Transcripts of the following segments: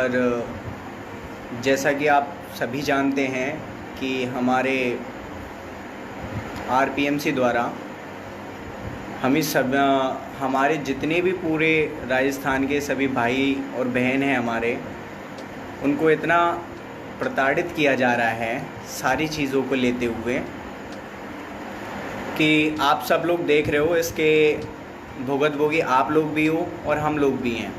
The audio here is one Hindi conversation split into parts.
और जैसा कि आप सभी जानते हैं कि हमारे आरपीएमसी द्वारा हमारे जितने भी पूरे राजस्थान के सभी भाई और बहन हैं हमारे, उनको इतना प्रताड़ित किया जा रहा है सारी चीज़ों को लेते हुए कि आप सब लोग देख रहे हो। इसके भुगतभोगी आप लोग भी हो और हम लोग भी हैं,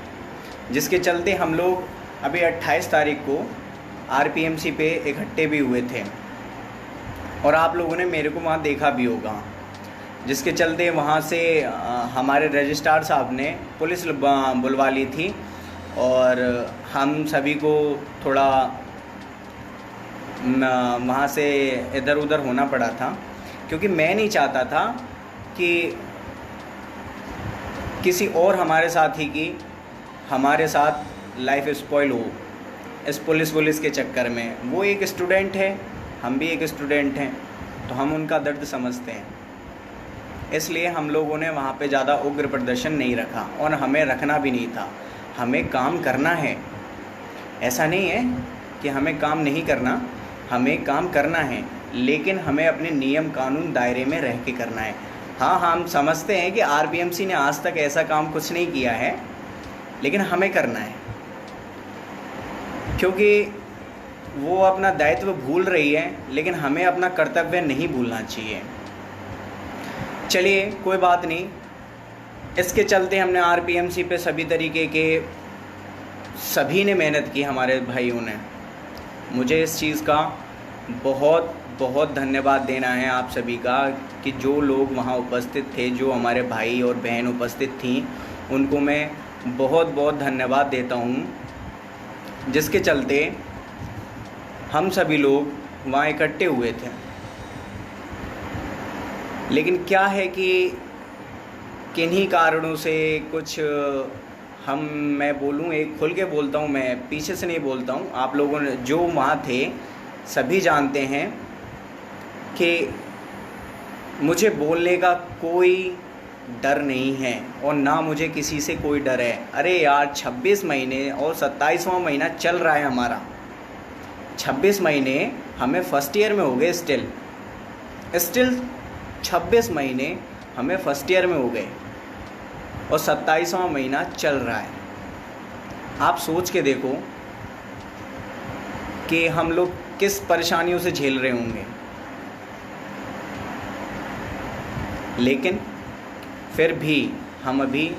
जिसके चलते हम लोग अभी 28 तारीख को आरपीएमसी पे इकट्ठे भी हुए थे और आप लोगों ने मेरे को वहाँ देखा भी होगा। जिसके चलते वहाँ से हमारे रजिस्ट्रार साहब ने पुलिस बुलवा ली थी और हम सभी को थोड़ा वहाँ से इधर उधर होना पड़ा था, क्योंकि मैं नहीं चाहता था कि किसी और हमारे साथी की हमारे साथ लाइफ स्पॉइल हो इस पुलिस के चक्कर में। वो एक स्टूडेंट है, हम भी एक स्टूडेंट हैं, तो हम उनका दर्द समझते हैं। इसलिए हम लोगों ने वहाँ पे ज़्यादा उग्र प्रदर्शन नहीं रखा और हमें रखना भी नहीं था। हमें काम करना है, ऐसा नहीं है कि हमें काम नहीं करना, हमें काम करना है, लेकिन हमें अपने नियम कानून दायरे में रह के करना है। हाँ, हम समझते हैं कि आरपीएमसी ने आज तक ऐसा काम कुछ नहीं किया है, लेकिन हमें करना है, क्योंकि वो अपना दायित्व भूल रही है, लेकिन हमें अपना कर्तव्य नहीं भूलना चाहिए। चलिए, कोई बात नहीं। इसके चलते हमने आरपीएमसी पे सभी ने मेहनत की, हमारे भाइयों ने। मुझे इस चीज़ का बहुत बहुत धन्यवाद देना है आप सभी का कि जो लोग वहाँ उपस्थित थे, जो हमारे भाई और बहन उपस्थित थी, उनको मैं बहुत बहुत धन्यवाद देता हूँ, जिसके चलते हम सभी लोग वहाँ इकट्ठे हुए थे। लेकिन क्या है कि किन्हीं कारणों से कुछ मैं बोलूँ, एक खुल के बोलता हूँ, मैं पीछे से नहीं बोलता हूँ। आप लोगों ने जो वहाँ थे सभी जानते हैं कि मुझे बोलने का कोई डर नहीं है और ना मुझे किसी से कोई डर है। अरे यार, 26 महीने और 27वां महीना चल रहा है हमारा। 26 महीने हमें फर्स्ट ईयर में हो गए, स्टिल 26 महीने हमें फर्स्ट ईयर में हो गए और 27वां महीना चल रहा है। आप सोच के देखो कि हम लोग किस परेशानियों से झेल रहे होंगे, लेकिन फिर भी हम अभी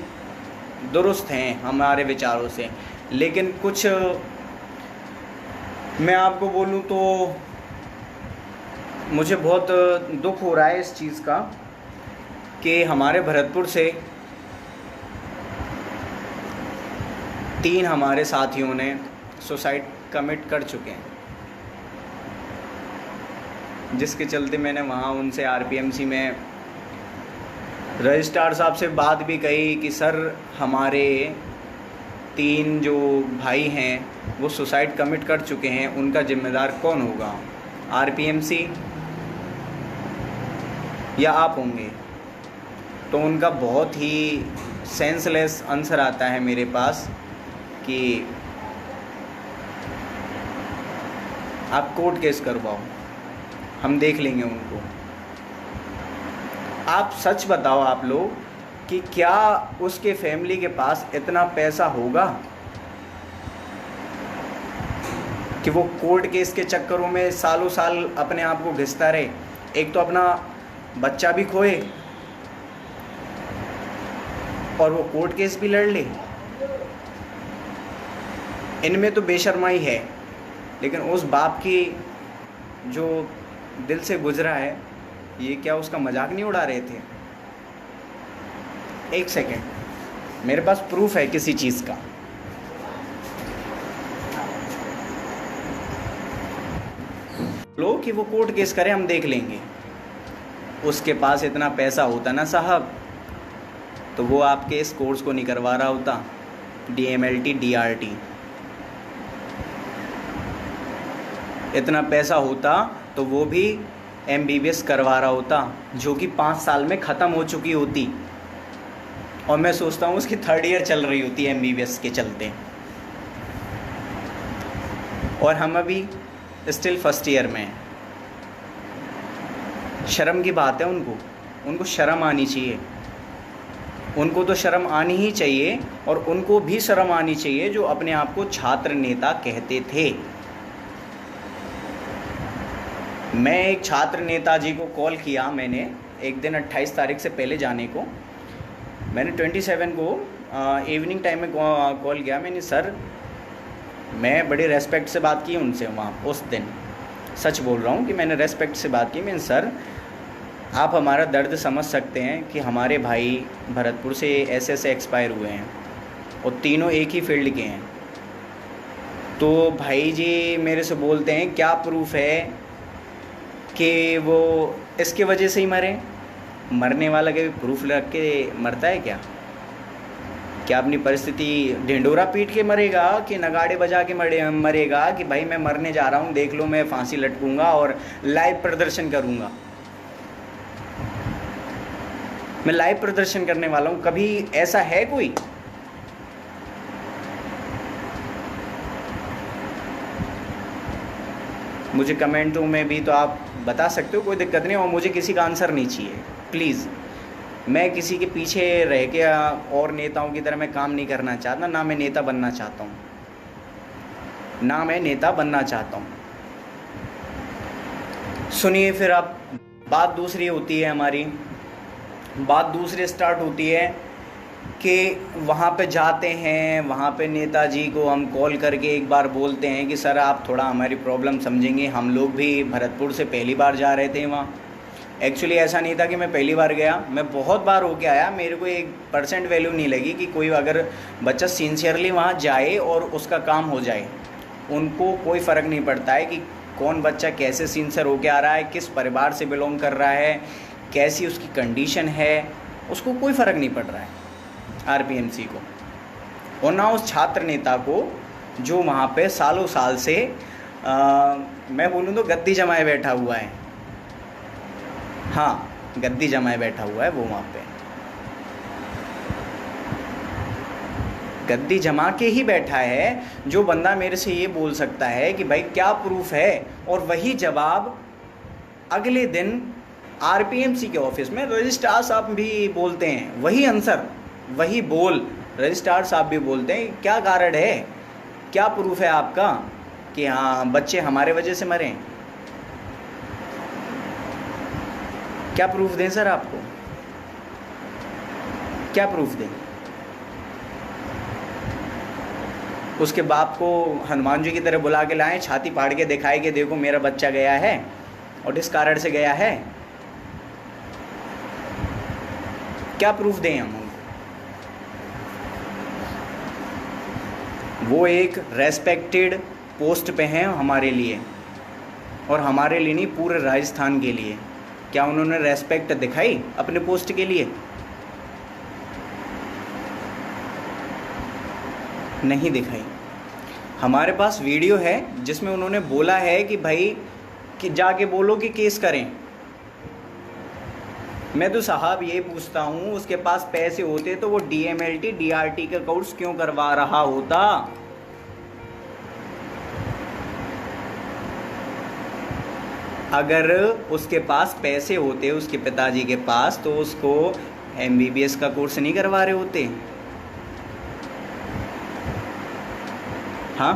दुरुस्त हैं हमारे विचारों से। लेकिन कुछ मैं आपको बोलूं तो मुझे बहुत दुख हो रहा है इस चीज़ का कि हमारे भरतपुर से 3 हमारे साथियों ने सुसाइड कमिट कर चुके हैं, जिसके चलते मैंने वहाँ उनसे आरपीएमसी में रजिस्ट्रार साहब से बात भी कही कि सर, हमारे 3 जो भाई हैं वो सुसाइड कमिट कर चुके हैं, उनका जिम्मेदार कौन होगा, आरपीएमसी या आप होंगे? तो उनका बहुत ही सेंसलेस आंसर आता है मेरे पास कि आप कोर्ट केस करवाओ, हम देख लेंगे उनको। आप सच बताओ आप लोग कि क्या उसके फैमिली के पास इतना पैसा होगा कि वो कोर्ट केस के चक्करों में सालों साल अपने आप को घिसता रहे? एक तो अपना बच्चा भी खोए और वो कोर्ट केस भी लड़ ले। इनमें तो बेशर्माई है, लेकिन उस बाप की जो दिल से गुजरा है, ये क्या उसका मजाक नहीं उड़ा रहे थे? एक सेकेंड, मेरे पास प्रूफ है किसी चीज़ का। लो कि वो कोर्ट केस करे, हम देख लेंगे। उसके पास इतना पैसा होता ना साहब, तो वो आपके इस कोर्स को नहीं करवा रहा होता, DMLT DRT। इतना पैसा होता तो वो भी MBBS करवा रहा होता, जो कि 5 साल में ख़त्म हो चुकी होती, और मैं सोचता हूँ उसकी 3rd ईयर चल रही होती MBBS के चलते। और हम अभी स्टिल फर्स्ट ईयर में हैं। शर्म की बात है, उनको शर्म आनी चाहिए। उनको तो शर्म आनी ही चाहिए, और उनको भी शर्म आनी चाहिए जो अपने आप को छात्र नेता कहते थे। मैं एक छात्र नेता जी को कॉल किया, मैंने एक दिन 28 तारीख से पहले जाने को, मैंने 27 को इवनिंग टाइम में कॉल किया। मैंने सर, मैं बड़ी रेस्पेक्ट से बात की उनसे वहाँ उस दिन, सच बोल रहा हूँ कि मैंने रेस्पेक्ट से बात की। मैंने सर, आप हमारा दर्द समझ सकते हैं कि हमारे भाई भरतपुर से ऐसे एक्सपायर हुए हैं और तीनों एक ही फील्ड के हैं। तो भाई जी मेरे से बोलते हैं क्या प्रूफ है कि वो इसके वजह से ही मरे? मरने वाला के प्रूफ रख के मरता है क्या? क्या अपनी परिस्थिति ढिंडोरा पीट के मरेगा कि नगाड़े बजा के मरेगा कि भाई मैं मरने जा रहा हूँ, देख लो मैं फांसी लटकूंगा और लाइव प्रदर्शन करूँगा? मैं लाइव प्रदर्शन करने वाला हूँ, कभी ऐसा है कोई? मुझे कमेंटों में भी तो आप बता सकते हो, कोई दिक्कत नहीं, और मुझे किसी का आंसर नहीं चाहिए प्लीज़। मैं किसी के पीछे रह के और नेताओं की तरह मैं काम नहीं करना चाहता, ना मैं नेता बनना चाहता हूँ, ना मैं नेता बनना चाहता हूँ। सुनिए, फिर अब बात दूसरी होती है, हमारी बात दूसरी स्टार्ट होती है कि वहाँ पे जाते हैं, वहाँ पे नेताजी को हम कॉल करके एक बार बोलते हैं कि सर आप थोड़ा हमारी प्रॉब्लम समझेंगे। हम लोग भी भरतपुर से पहली बार जा रहे थे वहाँ। एक्चुअली ऐसा नहीं था कि मैं पहली बार गया, मैं बहुत बार होके आया। मेरे को 1% वैल्यू नहीं लगी कि कोई अगर बच्चा सिंसियरली वहाँ जाए और उसका काम हो जाए। उनको कोई फ़र्क नहीं पड़ता है कि कौन बच्चा कैसे सिंसियर होके आ रहा है, किस परिवार से बिलोंग कर रहा है, कैसी उसकी कंडीशन है, उसको कोई फ़र्क नहीं पड़ रहा है आरपीएमसी को, और ना उस छात्र नेता को जो वहाँ पे सालों साल से मैं बोलूँ तो गद्दी जमाए बैठा हुआ है। हाँ, गद्दी जमाए बैठा हुआ है वो वहाँ पे, गद्दी जमा के ही बैठा है। जो बंदा मेरे से ये बोल सकता है कि भाई क्या प्रूफ है, और वही जवाब अगले दिन आरपीएमसी के ऑफिस में रजिस्ट्रार साहब भी बोलते हैं, वही आंसर, वही बोल रजिस्ट्रार साहब भी बोलते हैं। क्या कारण है, क्या प्रूफ है आपका कि हाँ बच्चे हमारे वजह से मरे? क्या प्रूफ दें सर आपको, क्या प्रूफ दें? उसके बाप को हनुमान जी की तरह बुला के लाएं, छाती फाड़ के दिखाए कि देखो मेरा बच्चा गया है और इस कारण से गया है? क्या प्रूफ दें हम उनको? वो एक रेस्पेक्टेड पोस्ट पे हैं हमारे लिए, और हमारे लिए नहीं पूरे राजस्थान के लिए। क्या उन्होंने रेस्पेक्ट दिखाई अपने पोस्ट के लिए? नहीं दिखाई। हमारे पास वीडियो है जिसमें उन्होंने बोला है कि भाई कि जाके बोलो कि केस करें। मैं तो साहब ये पूछता हूँ, उसके पास पैसे होते तो वो डीएमएलटी डीआरटी का कोर्स क्यों करवा रहा होता? अगर उसके पास पैसे होते, उसके पिताजी के पास, तो उसको एमबीबीएस का कोर्स नहीं करवा रहे होते? हाँ,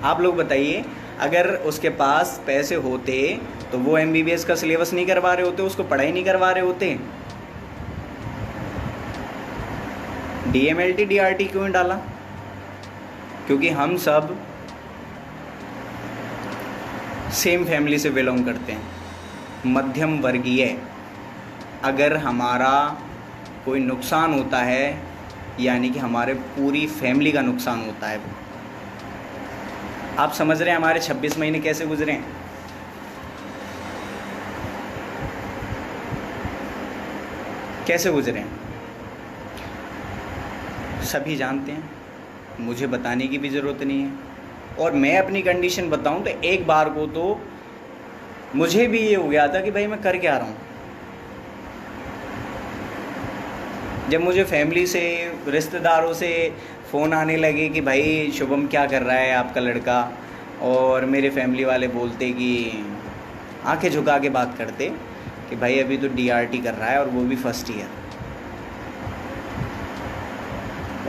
आप लोग बताइए, अगर उसके पास पैसे होते तो वो एमबीबीएस का सिलेबस नहीं करवा रहे होते, उसको पढ़ाई नहीं करवा रहे होते? डीएमएलटी डीआरटी क्यों डाला? क्योंकि हम सब सेम फैमिली से बिलोंग करते हैं, मध्यम वर्गीय। अगर हमारा कोई नुकसान होता है यानी कि हमारे पूरी फैमिली का नुकसान होता है। वो आप समझ रहे हैं हमारे 26 महीने कैसे गुजरे हैं? कैसे गुजरे हैं सभी जानते हैं, मुझे बताने की भी ज़रूरत नहीं है। और मैं अपनी कंडीशन बताऊं तो एक बार को तो मुझे भी ये हो गया था कि भाई मैं कर क्या रहा हूँ। जब मुझे फैमिली से, रिश्तेदारों से फ़ोन आने लगे कि भाई शुभम क्या कर रहा है आपका लड़का, और मेरे फैमिली वाले बोलते कि आंखें झुका के बात करते कि भाई अभी तो डीआरटी कर रहा है और वो भी फर्स्ट ईयर,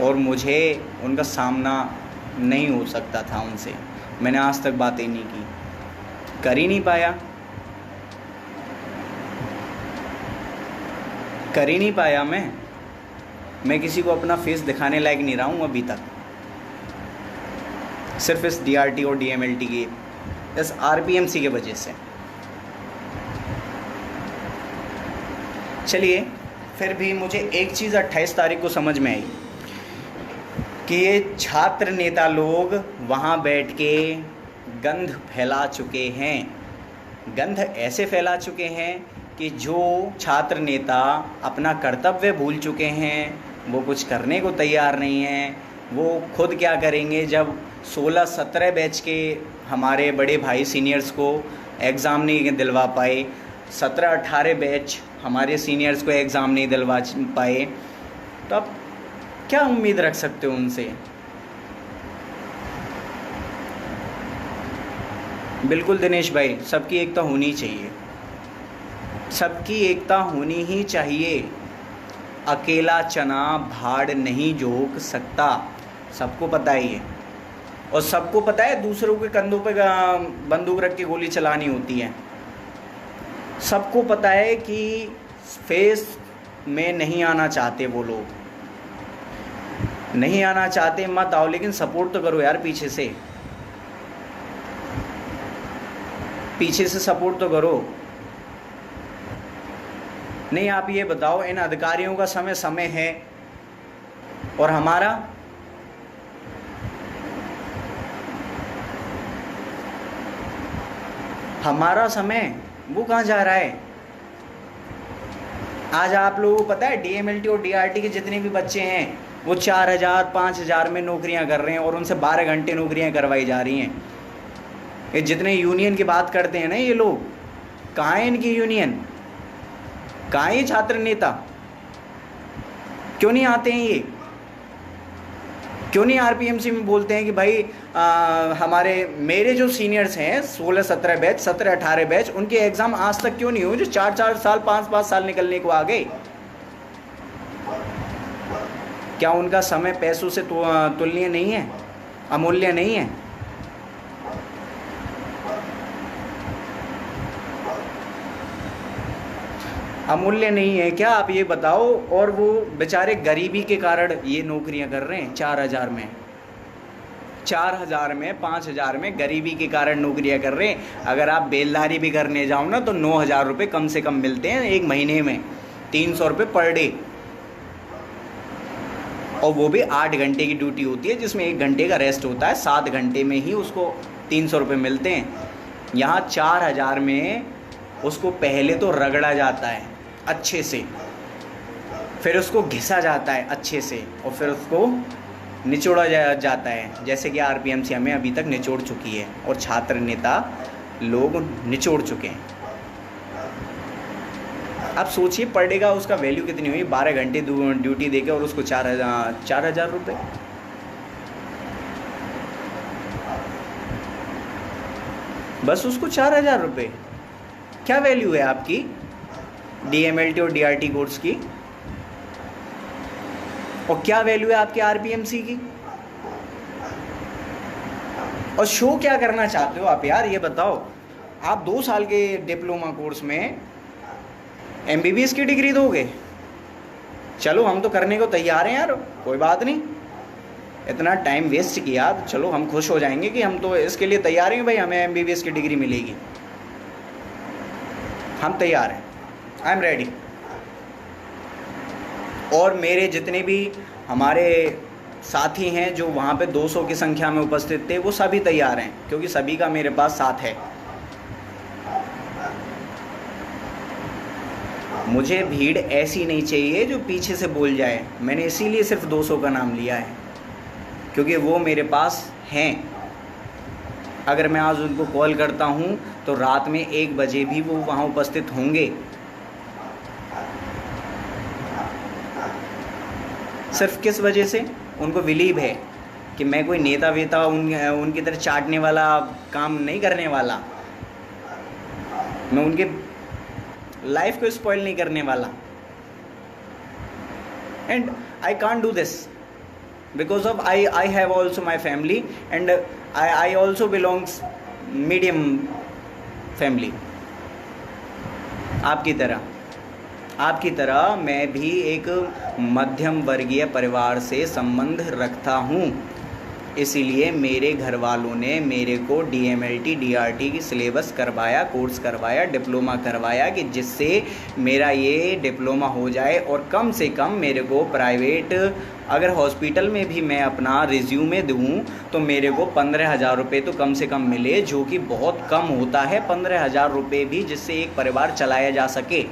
और मुझे उनका सामना नहीं हो सकता था उनसे। मैंने आज तक बातें नहीं की, कर ही नहीं पाया मैं किसी को अपना फेस दिखाने लायक नहीं रहा हूँ अभी तक, सिर्फ इस डीआरटी और डीएमएलटी की, इस आरपीएमसी के वजह से। चलिए, फिर भी मुझे एक चीज़ 28 तारीख को समझ में आई कि ये छात्र नेता लोग वहाँ बैठ के गंध फैला चुके हैं। गंध ऐसे फैला चुके हैं कि जो छात्र नेता अपना कर्तव्य भूल चुके हैं, वो कुछ करने को तैयार नहीं हैं। वो खुद क्या करेंगे जब 16-17 बैच के हमारे बड़े भाई सीनियर्स को एग्ज़ाम नहीं दिलवा पाए, 17-18 बैच हमारे सीनियर्स को एग्ज़ाम नहीं दिलवा पाए, तो अब क्या उम्मीद रख सकते हो उनसे? बिल्कुल दिनेश भाई, सबकी एकता होनी चाहिए, सबकी एकता होनी ही चाहिए। अकेला चना भाड़ नहीं जोक सकता, सबको पता है ये। और सबको पता है दूसरों के कंधों पे बंदूक रख के गोली चलानी होती है। सबको पता है कि फेस में नहीं आना चाहते वो लोग, नहीं आना चाहते, मत आओ, लेकिन सपोर्ट तो करो यार, पीछे से सपोर्ट तो करो। नहीं, आप ये बताओ, इन अधिकारियों का समय है और हमारा समय वो कहाँ जा रहा है? आज आप लोगों को पता है डीएमएलटी और डीआरटी के जितने भी बच्चे हैं वो 4000-5000 में नौकरियां कर रहे हैं और उनसे 12 घंटे नौकरियां करवाई जा रही हैं। ये जितने यूनियन की बात करते हैं ना ये लोग, कहाँ है इनकी यूनियन? कहाँ है ये छात्र नेता? क्यों नहीं आते हैं ये? क्यों नहीं आरपीएमसी में बोलते हैं कि भाई मेरे जो सीनियर्स हैं 16-17 बैच, 17-18 बैच, उनके एग्ज़ाम आज तक क्यों नहीं हुए, जो 4-4 साल 5-5 साल निकलने को आ गए? क्या उनका समय पैसों से तुलनीय नहीं है, अमूल्य नहीं है? अमूल्य नहीं है क्या, आप ये बताओ। और वो बेचारे गरीबी के कारण ये नौकरियां कर रहे हैं 4000 में, 5000 में गरीबी के कारण नौकरियां कर रहे हैं। अगर आप बेलदारी भी करने जाओ ना तो 9000 रुपये कम से कम मिलते हैं एक महीने में, 300 रुपये पर डे, और वो भी 8 घंटे की ड्यूटी होती है जिसमें 1 घंटे का रेस्ट होता है। 7 घंटे में ही उसको 300 रुपये मिलते हैं। यहाँ 4000 में उसको पहले तो रगड़ा जाता है अच्छे से, फिर उसको घिसा जाता है अच्छे से, और फिर उसको निचोड़ा जाता है, जैसे कि आरपीएमसी हमें अभी तक निचोड़ चुकी है और छात्र नेता लोग निचोड़ चुके हैं। अब सोचिए पर डे का उसका वैल्यू कितनी हुई, 12 घंटे ड्यूटी देके और उसको 4000 रुपये। बस उसको 4000 रुपये, क्या वैल्यू है आपकी डीएमएलटी और डीआरटी कोर्स की? और क्या वैल्यू है आपके आरपीएमसी की? और शो क्या करना चाहते हो आप यार, ये बताओ। आप 2 साल के डिप्लोमा कोर्स में एमबीबीएस की डिग्री दोगे? चलो हम तो करने को तैयार हैं यार, कोई बात नहीं, इतना टाइम वेस्ट किया तो चलो हम खुश हो जाएंगे कि हम तो इसके लिए तैयार हैं भाई, हमें एमबीबीएस की डिग्री मिलेगी, हम तैयार हैं, आई एम रेडी। और मेरे जितने भी हमारे साथी हैं जो वहाँ पे 200 की संख्या में उपस्थित थे, वो सभी तैयार हैं, क्योंकि सभी का मेरे पास साथ है। मुझे भीड़ ऐसी नहीं चाहिए जो पीछे से बोल जाए। मैंने इसीलिए सिर्फ 200 का नाम लिया है, क्योंकि वो मेरे पास हैं। अगर मैं आज उनको कॉल करता हूँ तो रात में 1 बजे भी वो वहाँ उपस्थित होंगे। सिर्फ किस वजह से? उनको बिलीव है कि मैं कोई नेता वेता उनकी तरह चाटने वाला काम नहीं करने वाला, मैं उनके लाइफ को स्पॉइल नहीं करने वाला। And I can't do this because of I have also my family and I also belongs medium family. आपकी तरह मैं भी एक मध्यम वर्गीय परिवार से संबंध रखता हूँ, इसीलिए मेरे घर वालों ने मेरे को DMLT DRT की सिलेबस करवाया, कोर्स करवाया, डिप्लोमा करवाया कि जिससे मेरा ये डिप्लोमा हो जाए और कम से कम मेरे को प्राइवेट अगर हॉस्पिटल में भी मैं अपना रिज्यूमे दूँ तो मेरे को 15,000 रुपये तो कम से कम मिले, जो कि बहुत कम होता है 15,000 रुपये भी, जिससे एक परिवार चलाया जा सके।